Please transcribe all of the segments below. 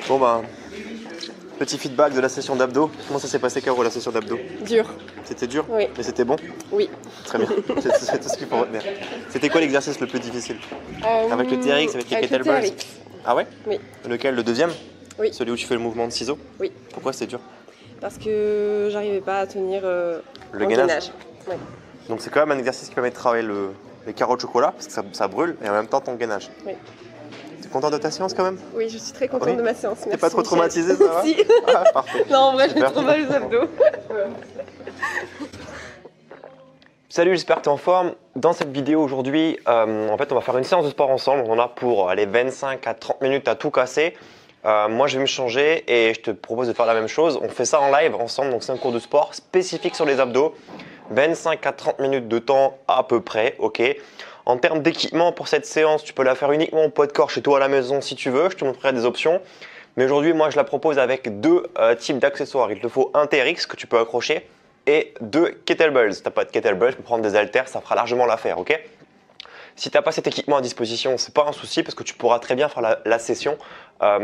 Bon ben, petit feedback de la session d'abdos. Comment ça s'est passé, Caro, la session d'abdos? Dur. C'était dur? Oui. Mais c'était bon? Oui. Très bien, c'est tout ce qu'il faut retenir. C'était quoi l'exercice le plus difficile? Avec le TRX, avec les kettlebells? le TRX. Ah ouais? Oui. Lequel? Le deuxième? Oui. Celui où tu fais le mouvement de ciseaux? Oui. Pourquoi c'était dur? Parce que j'arrivais pas à tenir Le en gainage. Oui. Donc c'est quand même un exercice qui permet de travailler les carreaux de chocolat, parce que ça brûle, et en même temps ton gainage. Oui. T'es content de ta séance quand même? Oui, je suis très contente Oui. de ma séance. T'es Merci, pas trop Michel. traumatisée, ça va? Si. Ah, parfait. Non, en vrai, j'ai Super. trop mal aux abdos. Salut, j'espère que tu es en forme. Dans cette vidéo aujourd'hui, en fait, on va faire une séance de sport ensemble. On en a pour aller 25 à 30 minutes à tout casser. Moi, je vais me changer et je te propose de faire la même chose. On fait ça en live ensemble, donc c'est un cours de sport spécifique sur les abdos. 25 à 30 minutes de temps à peu près, ok. En termes d'équipement pour cette séance, tu peux la faire uniquement au poids de corps chez toi à la maison si tu veux. Je te montrerai des options. Mais aujourd'hui, moi, je la propose avec deux types d'accessoires. Il te faut un TRX que tu peux accrocher et deux kettlebells. Si tu n'as pas de kettlebells, tu peux prendre des haltères, ça fera largement l'affaire, ok? Si tu n'as pas cet équipement à disposition, ce n'est pas un souci parce que tu pourras très bien faire la session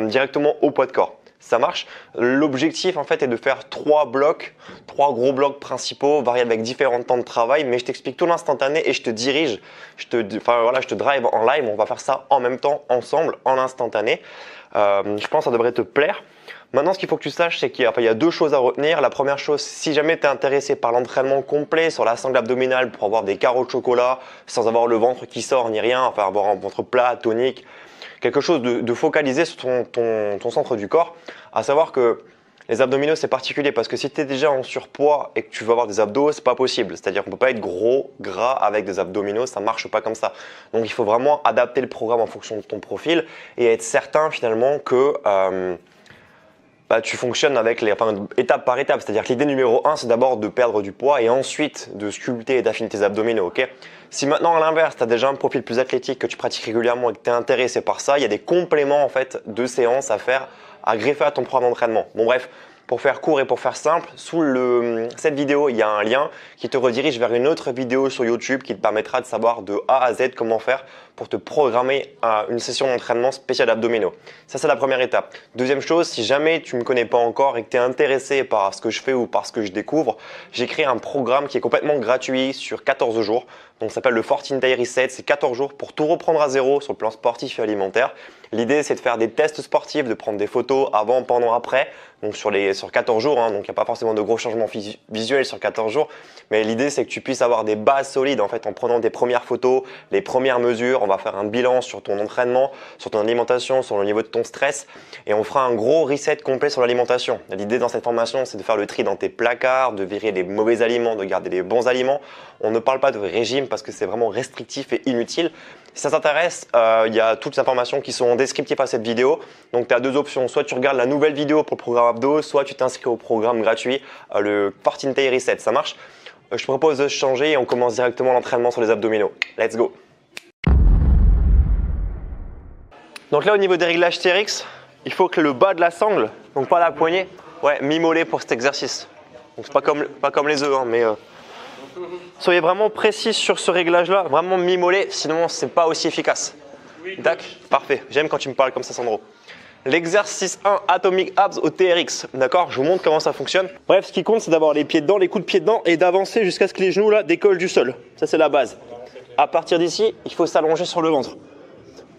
directement au poids de corps. Ça marche. L'objectif en fait est de faire trois gros blocs principaux, variés avec différents temps de travail, mais je t'explique tout l'instantané et je te dirige, je te drive en live. On va faire ça en même temps, ensemble, en instantané. Je pense que ça devrait te plaire. Maintenant, ce qu'il faut que tu saches, c'est qu'il y a deux choses à retenir. La première chose, si jamais tu es intéressé par l'entraînement complet sur la sangle abdominale pour avoir des carreaux de chocolat sans avoir le ventre qui sort ni rien, enfin avoir un ventre plat, tonique, quelque chose de focalisé sur ton centre du corps, à savoir que les abdominaux c'est particulier parce que si tu es déjà en surpoids et que tu veux avoir des abdos, c'est pas possible. C'est-à-dire qu'on peut pas être gros, gras avec des abdominaux, ça marche pas comme ça. Donc il faut vraiment adapter le programme en fonction de ton profil et être certain finalement que tu fonctionnes avec étape par étape. C'est-à-dire que l'idée numéro 1, c'est d'abord de perdre du poids et ensuite de sculpter et d'affiner tes abdominaux. Okay, si maintenant, à l'inverse, tu as déjà un profil plus athlétique, que tu pratiques régulièrement et que tu es intéressé par ça, il y a des compléments en fait, de séances à faire, à greffer à ton programme d'entraînement. Bon bref, pour faire court et pour faire simple, sous cette vidéo, il y a un lien qui te redirige vers une autre vidéo sur YouTube qui te permettra de savoir de A à Z comment faire pour te programmer une session d'entraînement spéciale abdominaux. Ça, c'est la première étape. Deuxième chose, si jamais tu ne me connais pas encore et que tu es intéressé par ce que je fais ou par ce que je découvre, j'ai créé un programme qui est complètement gratuit sur 14 jours. Donc, ça s'appelle le 14 Day Reset. C'est 14 jours pour tout reprendre à zéro sur le plan sportif et alimentaire. L'idée, c'est de faire des tests sportifs, de prendre des photos avant, pendant, après. Donc, sur 14 jours, hein, donc il n'y a pas forcément de gros changements visuels sur 14 jours. Mais l'idée, c'est que tu puisses avoir des bases solides en fait, en prenant des premières photos, les premières mesures. On va faire un bilan sur ton entraînement, sur ton alimentation, sur le niveau de ton stress. Et on fera un gros reset complet sur l'alimentation. L'idée dans cette formation, c'est de faire le tri dans tes placards, de virer les mauvais aliments, de garder les bons aliments. On ne parle pas de régime parce que c'est vraiment restrictif et inutile. Si ça t'intéresse, il y a toutes les informations qui sont descriptives à cette vidéo. Donc, tu as deux options. Soit tu regardes la nouvelle vidéo pour le programme abdos, soit tu t'inscris au programme gratuit, le 14 Day Reset. Ça marche? Je te propose de changer et on commence directement l'entraînement sur les abdominaux. Let's go! Donc là, au niveau des réglages TRX, il faut que le bas de la sangle, donc pas la poignée, mi-mollet pour cet exercice. Donc c'est pas comme les œufs, hein, mais soyez vraiment précis sur ce réglage-là, vraiment mi-mollet, sinon c'est pas aussi efficace. D'accord, parfait. J'aime quand tu me parles comme ça, Sandro. L'exercice 1, Atomic Abs au TRX. D'accord, je vous montre comment ça fonctionne. Bref, ce qui compte, c'est d'avoir les pieds dedans, les coups de pied dedans et d'avancer jusqu'à ce que les genoux là décollent du sol. Ça, c'est la base. À partir d'ici, il faut s'allonger sur le ventre.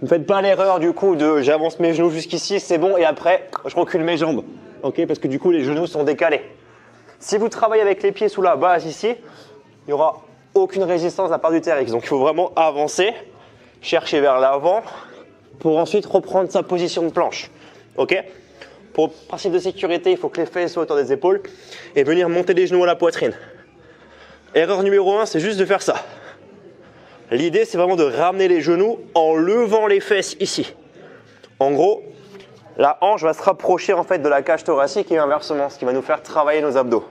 Ne faites pas l'erreur du coup de j'avance mes genoux jusqu'ici, c'est bon, et après, je recule mes jambes. Ok, parce que du coup, les genoux sont décalés. Si vous travaillez avec les pieds sous la base ici, il n'y aura aucune résistance de la part du TRX. Donc, il faut vraiment avancer, chercher vers l'avant pour ensuite reprendre sa position de planche. Ok? Pour le principe de sécurité, il faut que les fesses soient autour des épaules et venir monter les genoux à la poitrine. Erreur numéro 1, c'est juste de faire ça. L'idée, c'est vraiment de ramener les genoux en levant les fesses ici. En gros, la hanche va se rapprocher en fait de la cage thoracique et inversement, ce qui va nous faire travailler nos abdos.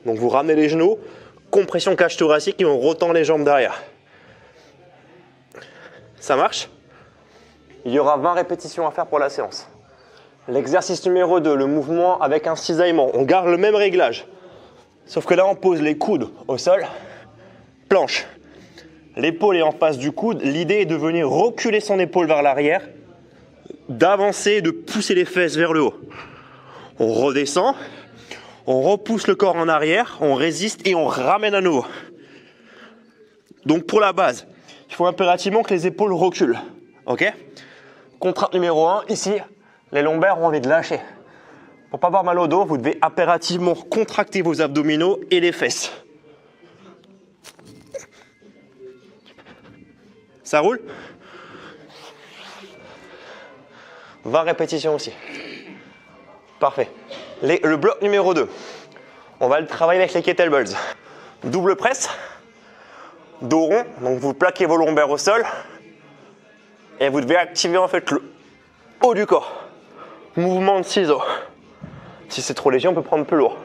Donc vous ramenez les genoux, compression cage thoracique et on retend les jambes derrière. Ça marche? Il y aura 20 répétitions à faire pour la séance. L'exercice numéro 2, le mouvement avec un cisaillement. On garde le même réglage. Sauf que là, on pose les coudes au sol, planche. L'épaule est en face du coude. L'idée est de venir reculer son épaule vers l'arrière, d'avancer, de pousser les fesses vers le haut. On redescend, on repousse le corps en arrière, on résiste et on ramène à nouveau. Donc pour la base, il faut impérativement que les épaules reculent. Ok? Contrainte numéro 1, ici, les lombaires ont envie de lâcher. Pour ne pas avoir mal au dos, vous devez impérativement contracter vos abdominaux et les fesses. Ça roule? 20 répétitions aussi. Parfait. Le bloc numéro 2, on va le travailler avec les kettlebells. Double presse, dos rond, donc vous plaquez vos lombaires au sol et vous devez activer en fait le haut du corps. Mouvement de ciseaux. Si c'est trop léger, on peut prendre plus lourd.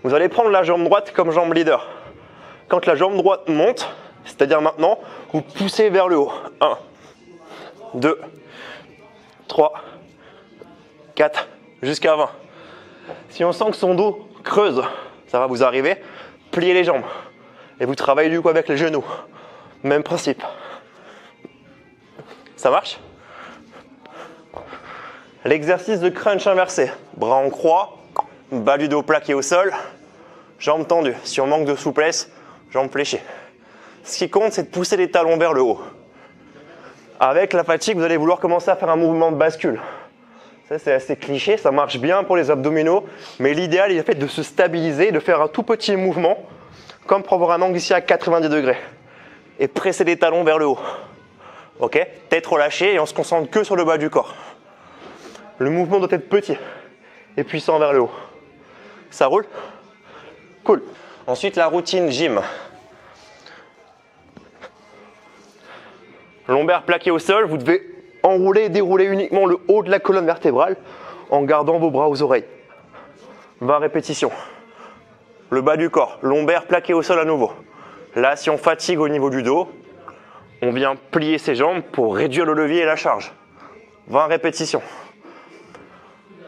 Vous allez prendre la jambe droite comme jambe leader. Quand la jambe droite monte, c'est-à-dire maintenant, vous poussez vers le haut. 1, 2, 3, 4, jusqu'à 20. Si on sent que son dos creuse, ça va vous arriver, pliez les jambes. Et vous travaillez du coup avec les genoux. Même principe. Ça marche? L'exercice de crunch inversé. Bras en croix, bas du dos plaqué au sol, jambes tendues. Si on manque de souplesse, jambes fléchées. Ce qui compte, c'est de pousser les talons vers le haut. Avec la fatigue, vous allez vouloir commencer à faire un mouvement de bascule. Ça, c'est assez cliché, ça marche bien pour les abdominaux, mais l'idéal est en fait de se stabiliser, de faire un tout petit mouvement, comme pour avoir un angle ici à 90 degrés. Et presser les talons vers le haut. Ok? Tête relâchée et on se concentre que sur le bas du corps. Le mouvement doit être petit et puissant vers le haut. Ça roule? Cool. Ensuite, la routine gym. Lombaire plaqué au sol, vous devez enrouler et dérouler uniquement le haut de la colonne vertébrale en gardant vos bras aux oreilles. 20 répétitions. Le bas du corps, lombaire plaqué au sol à nouveau. Là, si on fatigue au niveau du dos, on vient plier ses jambes pour réduire le levier et la charge. 20 répétitions.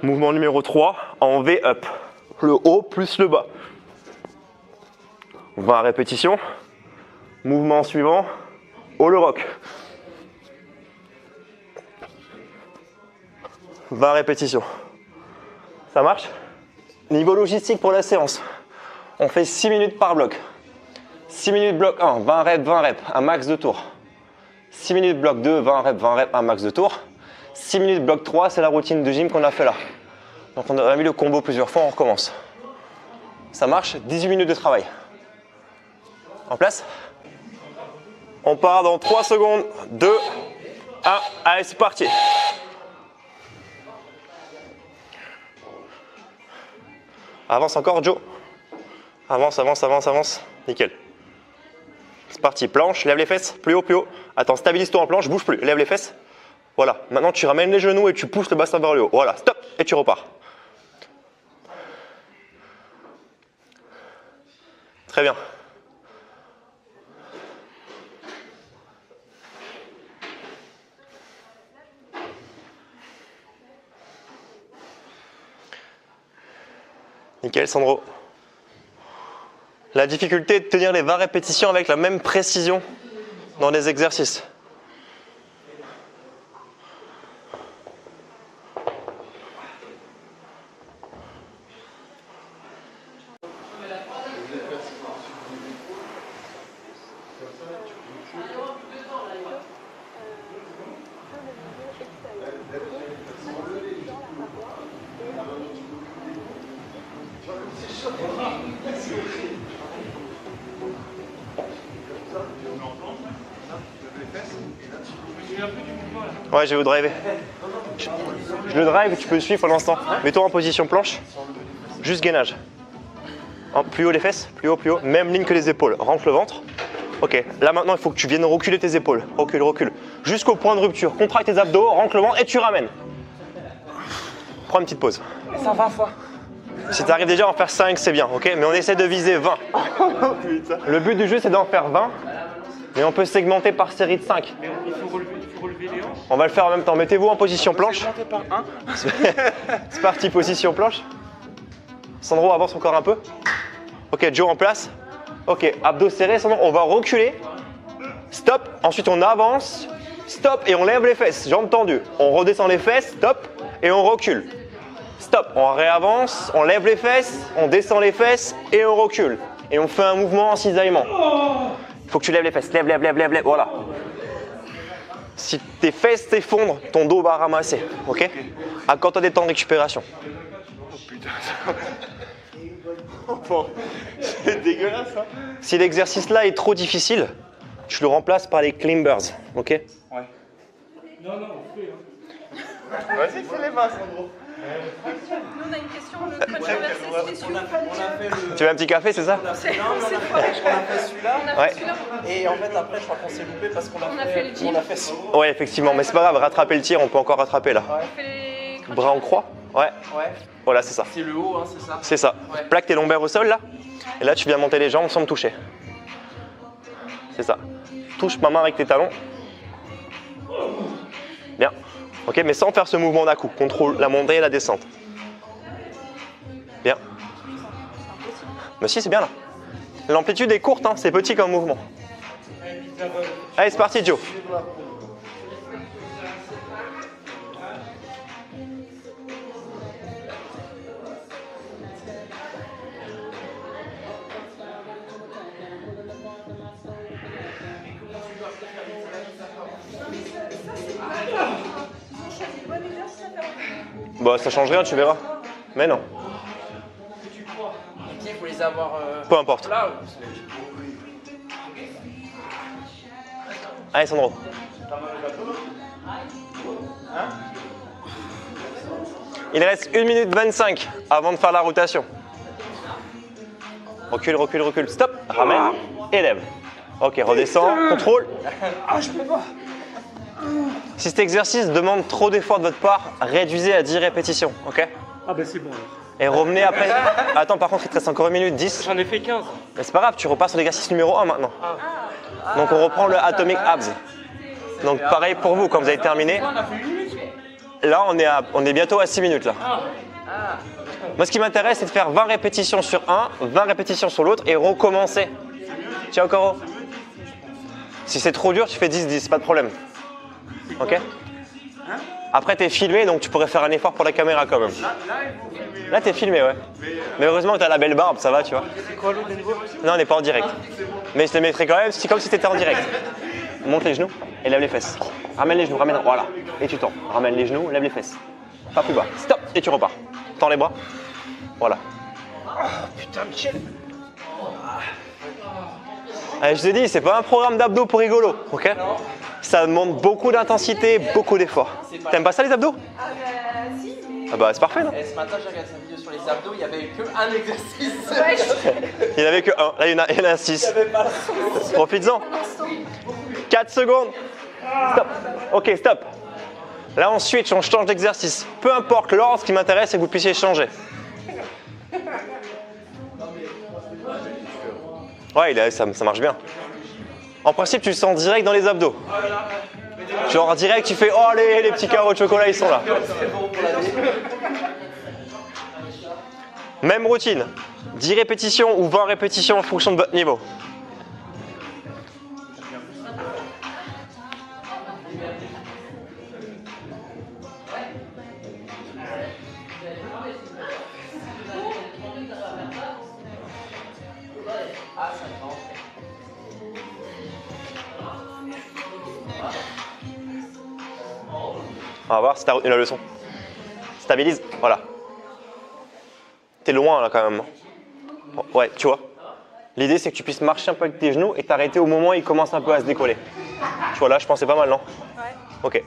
Mouvement numéro 3, en V-up. Le haut plus le bas. 20 répétitions. Mouvement suivant, all rock. 20 répétitions. Ça marche? Niveau logistique pour la séance. On fait 6 minutes par bloc. 6 minutes bloc 1, 20 reps, un max de tours. 6 minutes bloc 2, 20 reps, un max de tours. 6 minutes bloc 3, c'est la routine de gym qu'on a fait là. Donc on a mis le combo plusieurs fois, on recommence. Ça marche, 18 minutes de travail. En place? On part dans 3 secondes, 2, 1, allez c'est parti. Avance encore Joe. Avance, avance, avance, avance. Nickel. C'est parti, planche, lève les fesses, plus haut, plus haut. Attends, stabilise-toi en planche, bouge plus, lève les fesses. Voilà, maintenant tu ramènes les genoux et tu pousses le bassin vers le haut. Voilà, stop, et tu repars. Très bien. Nickel Sandro. La difficulté est de tenir les 20 répétitions avec la même précision dans les exercices. Ouais, je vais vous driver. Je le drive, tu peux le suivre pour l'instant. Mets-toi en position planche. Juste gainage. Plus haut les fesses, plus haut, plus haut. Même ligne que les épaules. Rentre le ventre. Ok, là maintenant il faut que tu viennes reculer tes épaules. Recule, recule. Jusqu'au point de rupture. Contracte tes abdos, rentre le ventre et tu ramènes. Prends une petite pause. Ça 20 fois. Si tu arrives déjà à en faire 5, c'est bien, ok? Mais on essaie de viser 20. Le but du jeu, c'est d'en faire 20. Mais on peut segmenter par série de 5. Il faut relever les hanches. On va le faire en même temps. Mettez-vous en position planche. Par un. C'est parti, position planche. Sandro, avance encore un peu. Ok, Joe en place. Ok, abdos serrés. Sandro, on va reculer. Stop. Ensuite, on avance stop et on lève les fesses, jambes tendues. On redescend les fesses, stop et on recule. Stop, on réavance, on lève les fesses, on descend les fesses et on recule. Et on fait un mouvement en cisaillement. Il faut que tu lèves les fesses, lève, voilà. Si tes fesses s'effondrent, ton dos va ramasser, ok? Accorde-toi des temps de récupération. Oh putain. Bon, c'est dégueulasse, hein. Si l'exercice là est trop difficile, tu le remplaces par les climbers, ok? Ouais. Non, non, on fait. Hein. Vas-y, fais les mains, Sandro. Nous, on a une question. Le coach inversé, c'était On a fait le. Tu veux un petit café, c'est ça? On a fait celui-là. Ouais. Et en fait, après, je crois qu'on s'est loupé parce qu'on On a fait le gym. On a fait ce. Ouais, effectivement, mais c'est pas grave, rattraper le tir, on peut encore rattraper là. On fait les crunchies. Bras en croix? Ouais, Ouais. voilà, c'est ça. C'est le haut, hein, c'est ça. C'est ça. Ouais. Plaque tes lombaires au sol là. Et là, tu viens monter les jambes sans me toucher. C'est ça. Touche ma main avec tes talons. Bien. Ok, mais sans faire ce mouvement d'un coup. Contrôle la montée et la descente. Bien. Mais si, c'est bien là. L'amplitude est courte, hein, c'est petit comme mouvement. Allez, c'est parti, Joe. Bah, ça change rien, tu verras. Mais non, Les pieds, il faut les avoir. peu importe. Là. Allez, Sandro. Il reste 1 minute 25 avant de faire la rotation. Recule, recule, recule. Stop. Ramène. Élève. Ok, redescends. Contrôle. Ah, je peux pas. Si cet exercice demande trop d'efforts de votre part, réduisez à 10 répétitions. Ok? Ah, bah c'est bon alors. Et revenez après. Attends, par contre, il te reste encore 1 minute 10. J'en ai fait 15. Mais c'est pas grave, tu repars sur l'exercice numéro 1 maintenant. Donc on reprend le Atomic Abs. Donc pareil pour vous, quand vous avez terminé. On a fait 1 minute. Là, on est bientôt à 6 minutes là. Moi, ce qui m'intéresse, c'est de faire 20 répétitions sur un, 20 répétitions sur l'autre et recommencer. Tiens, encore. Si c'est trop dur, tu fais 10-10, pas de problème. Ok? Après, t'es filmé, donc tu pourrais faire un effort pour la caméra quand même. Là, t'es filmé, ouais. Mais heureusement que t'as la belle barbe, ça va, tu vois. C'est quoi l'autre niveau? Non, on n'est pas en direct. Mais je te mettrai quand même, c'est comme si t'étais en direct. Monte les genoux et lève les fesses. Ramène les genoux, ramène. Voilà. Et tu tends. Ramène les genoux, lève les fesses. Pas plus bas. Stop. Et tu repars. Tends les bras. Voilà. Putain, Michel. Allez, je te dis, c'est pas un programme d'abdos pour rigolo, ok? Ça demande beaucoup d'intensité, beaucoup d'efforts. T'aimes pas ça les abdos? Ah bah c'est parfait, non? Et ce matin, j'ai regardé sa vidéo sur les abdos, il n'y avait que un exercice. Il n'y en avait que un. Là, il y en a 6. Profites-en. 4 secondes. Stop. Ok, stop. Là, on switch, on change d'exercice. Peu importe l'ordre, ce qui m'intéresse, c'est que vous puissiez changer. Ouais, ça marche bien. En principe, tu le sens direct dans les abdos. Genre en direct, tu fais « Oh, les petits carreaux de chocolat, ils sont là ». Même routine. 10 répétitions ou 20 répétitions en fonction de votre niveau. On va voir si tu as retenu la leçon. Stabilise, voilà. T'es loin là quand même. Ouais, tu vois. L'idée c'est que tu puisses marcher un peu avec tes genoux et t'arrêter au moment où ils commencent un peu à se décoller. Tu vois là, je pense que c'est pas mal, non? Ouais. Ok.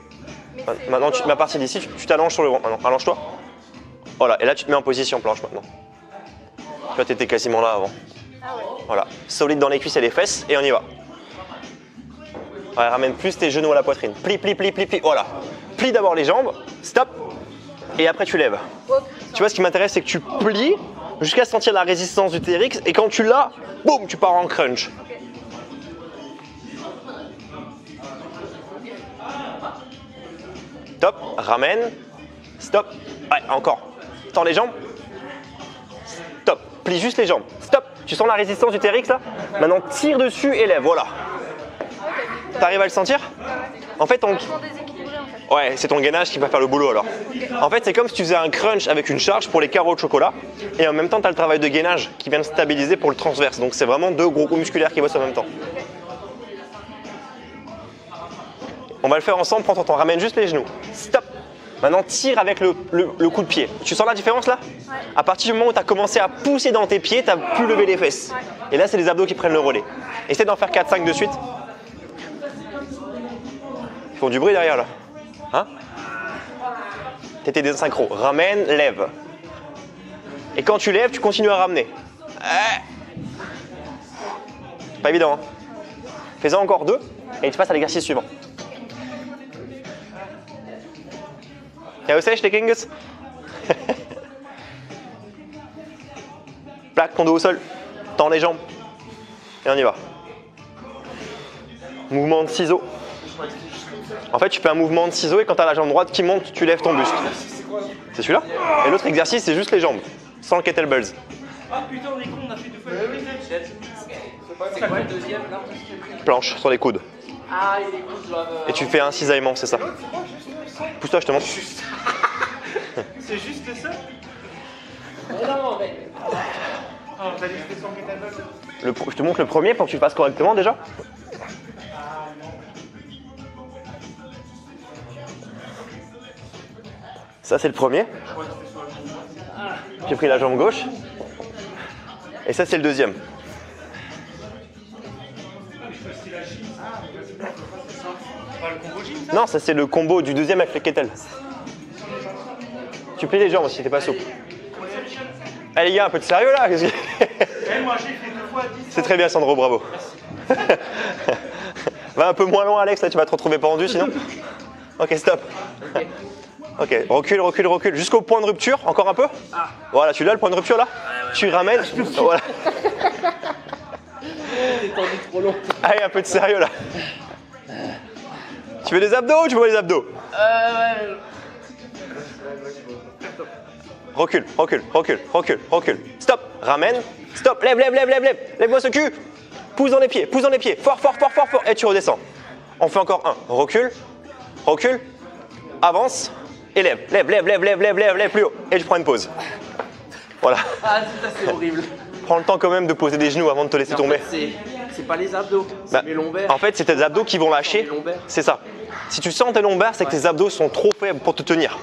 Maintenant, tu te mets à partir d'ici, tu t'allonges sur le ventre. Maintenant, allonge-toi. Voilà, et là tu te mets en position planche maintenant. Tu vois, t'étais quasiment là avant. Ah ouais. Voilà, solide dans les cuisses et les fesses et on y va. Ouais, ramène plus tes genoux à la poitrine. Plie, plie, plie, plie, plie. Voilà. Plie d'abord les jambes, stop, et après tu lèves. Tu vois, ce qui m'intéresse, c'est que tu plies jusqu'à sentir la résistance du TRX et quand tu l'as, boum, tu pars en crunch. Top, ramène, stop, ouais, encore. Tends les jambes, stop, plie juste les jambes, stop. Tu sens la résistance du TRX là? Maintenant, tire dessus et lève, voilà. T'arrives à le sentir? En fait, Vachement déséquilibré en fait. ouais, c'est ton gainage qui va faire le boulot alors. En fait, c'est comme si tu faisais un crunch avec une charge pour les carreaux de chocolat et en même temps, tu as le travail de gainage qui vient de stabiliser pour le transverse. Donc, c'est vraiment deux gros coups musculaires qui bossent en même temps. On va le faire ensemble, prends ton temps, ramène juste les genoux. Stop. Maintenant, tire avec le coup de pied. Tu sens la différence là? Ouais. À partir du moment où tu as commencé à pousser dans tes pieds, tu n'as plus levé les fesses. Ouais. Et là, c'est les abdos qui prennent le relais. Essaie d'en faire 4-5 de suite. Ils font du bruit derrière là. Hein? T'étais désynchro. Ramène, lève. Et quand tu lèves, tu continues à ramener. Pas évident, hein? Fais-en encore 2 et tu passes à l'exercice suivant. Y'a aussi les Kingus? Plaque ton dos au sol. Tends les jambes. Et on y va. Mouvement de ciseaux. En fait, tu fais un mouvement de ciseaux et quand tu as la jambe droite qui monte, tu lèves ton buste. C'est celui-là. Et l'autre exercice, c'est juste les jambes, sans le kettlebells. Ah putain, on est con, on a fait 2 fois le C'est quoi le deuxième là? Planche sur les coudes. Ah, il est cool, je dois. Et tu fais un cisaillement, c'est ça. Pousse-toi, je te montre. C'est juste ça? Non, mec. Ah, on va laisser son kettlebell. Je te montre le premier pour que tu le fasses correctement déjà. Ça, c'est le premier. J'ai pris la jambe gauche. Et ça, c'est le deuxième. Pas le combo gym, ça? Non, ça, c'est le combo du deuxième avec le kettle. Tu plies les jambes si t'es pas souple. Allez, les gars, un peu de sérieux là. Eh, moi j'ai fait 2 fois 10. C'est très bien, Sandro, bravo. Va un peu moins loin, Alex, là, tu vas te retrouver pendu sinon. Ok, stop. Ok, recule, recule, recule. Jusqu'au point de rupture, encore un peu. Voilà, tu l'as le point de rupture là. Tu ramènes. Voilà. T'es tendu trop long. Allez, un peu de sérieux là. Tu veux des abdos ou tu veux les abdos? Ouais. Recule, recule, recule, recule, recule. Stop, ramène. Stop, lève, lève, lève, lève, lève. Lève-moi ce cul. Pousse dans les pieds, pousse dans les pieds. Fort, fort, fort, fort, fort. Et tu redescends. On fait encore un. Recule, recule, avance. Et lève, lève, lève, lève, lève, lève, lève, lève plus haut. Et tu prends une pause. Voilà. Ah, ça c'est horrible. Prends le temps quand même de poser des genoux avant de te laisser En tomber. fait, c'est pas les abdos, c'est Bah, mes lombaires. En fait, c'est tes abdos qui vont lâcher. Les lombaires. C'est ça. Si tu sens tes lombaires, c'est que tes abdos sont trop faibles pour te tenir.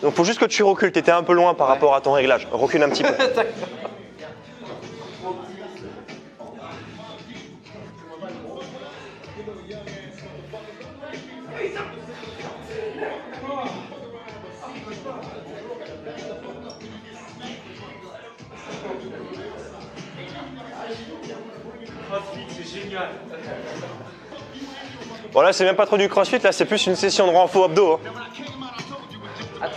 Donc, il faut juste que tu recules. Tu étais un peu loin par rapport à ton réglage. Recule un petit peu. CrossFit, c'est génial. Bon, là, c'est même pas trop du crossfit. Là, c'est plus une session de renfort abdos. Hein. Attends.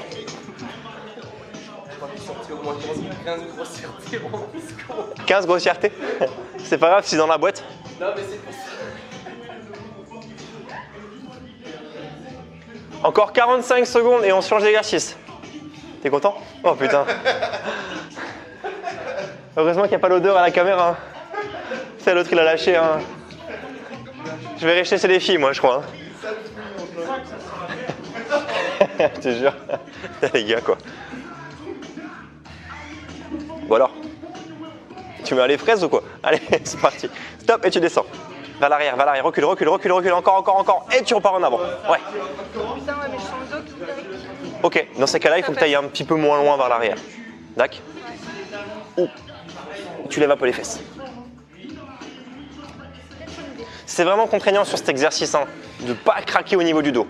Je crois qu'il est sorti au moins 15 grossièretés en disco. 15 grossièretés. C'est pas grave, c'est dans la boîte. Non, mais c'est pour ça. Encore 45 secondes et on se change d'exercice. T'es content? Oh putain. Heureusement qu'il n'y a pas l'odeur à la caméra. Hein. C'est l'autre, il a lâché. Hein. Je vais rester chez les filles, moi, je crois. Hein. Je te jure. Les gars, quoi. Bon alors. Tu mets les fraises ou quoi? Allez, c'est parti. Stop et tu descends. Vers l'arrière, recule, recule, recule, recule, encore, encore, encore. Et tu repars en avant. Ouais. Putain, ouais, mais je sens le dos qui direct. Ok, dans ces cas-là, il faut que tu ailles un petit peu moins loin vers l'arrière. D'accord? Ouh. Tu lèves un peu les fesses. C'est vraiment contraignant sur cet exercice, hein, de ne pas craquer au niveau du dos.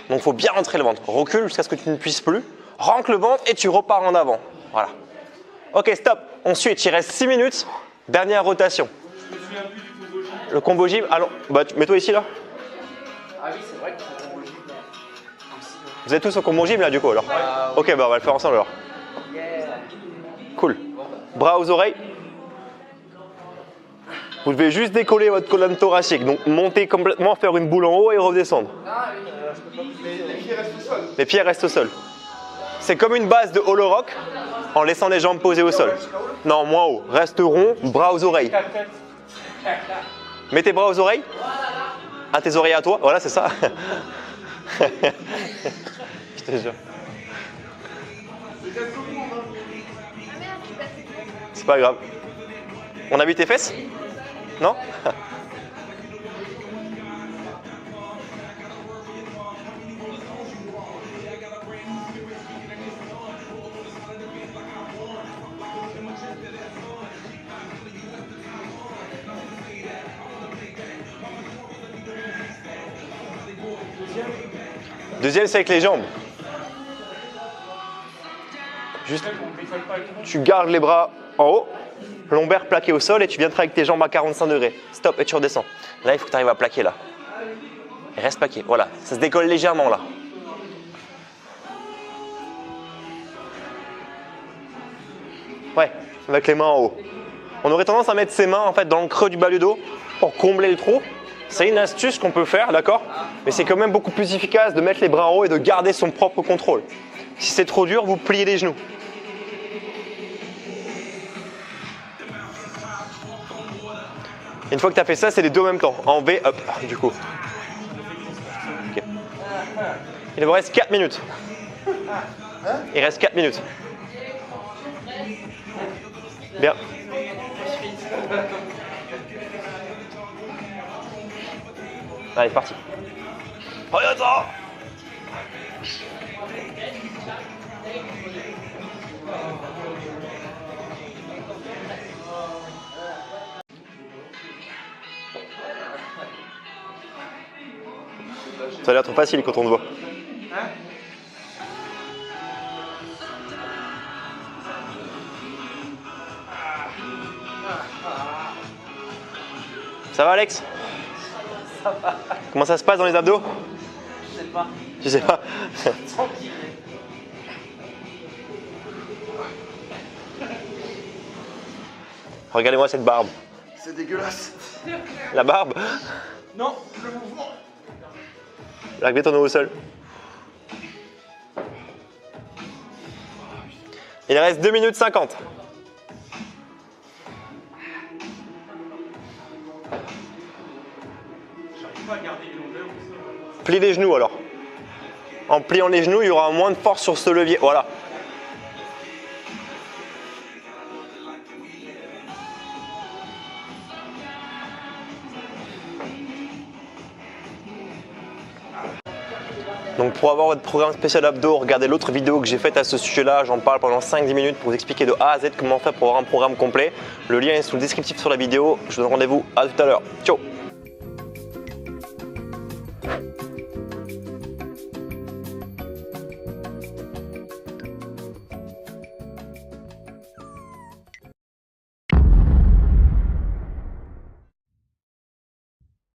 Donc il faut bien rentrer le ventre. Recule jusqu'à ce que tu ne puisses plus. Rentre le ventre et tu repars en avant. Voilà. Ok, stop. Ensuite, il reste 6 minutes. Dernière rotation. Je me souviens plus du combo gym. Le combo gym. Allons, bah, mets-toi ici là. Ah oui, c'est vrai que c'est combo gym. Vous êtes tous au combo gym là du coup alors? Ok, bah on va le faire ensemble alors. Cool. Bras aux oreilles. Vous devez juste décoller votre colonne thoracique. Donc monter complètement, faire une boule en haut et redescendre. Les pieds restent au sol. Les pieds restent au sol. C'est comme une base de hollow rock en laissant les jambes posées au sol. Non, moins haut. Reste rond, bras aux oreilles. Mets tes bras aux oreilles. À tes oreilles à toi, voilà, c'est ça. Je te jure. C'est pas grave. On a vu tes fesses? Non? Deuxième, c'est avec les jambes. Juste, tu gardes les bras en haut, lombaire plaqué au sol et tu viens travailler avec tes jambes à 45 degrés. Stop et tu redescends. Là, il faut que tu arrives à plaquer là. Et reste plaqué. Voilà, ça se décolle légèrement là. Ouais, avec les mains en haut. On aurait tendance à mettre ses mains en fait dans le creux du bas du dos pour combler le trou. C'est une astuce qu'on peut faire, d'accord? Mais c'est quand même beaucoup plus efficace de mettre les bras en haut et de garder son propre contrôle. Si c'est trop dur, vous pliez les genoux. Une fois que tu as fait ça, c'est les deux en même temps. En V, hop, du coup. Okay. Il vous reste 4 minutes. Il reste 4 minutes. Bien. Allez, parti. Regarde ça. Ça a l'air trop facile quand on te voit. Ça va Alex? Ça va. Comment ça se passe dans les abdos? Je sais pas. Je sais pas. Tranquille. Regardez-moi cette barbe. C'est dégueulasse. La barbe? Non, le mouvement. Plaque ton dos au sol. Il reste 2 minutes 50. J'arrive pas à garder les longueurs. Plie les genoux alors. En pliant les genoux, il y aura moins de force sur ce levier. Voilà. Donc pour avoir votre programme spécial abdos, regardez l'autre vidéo que j'ai faite à ce sujet-là. J'en parle pendant 5-10 minutes pour vous expliquer de A à Z comment faire pour avoir un programme complet. Le lien est sous le descriptif sur la vidéo. Je vous donne rendez-vous à tout à l'heure. Ciao!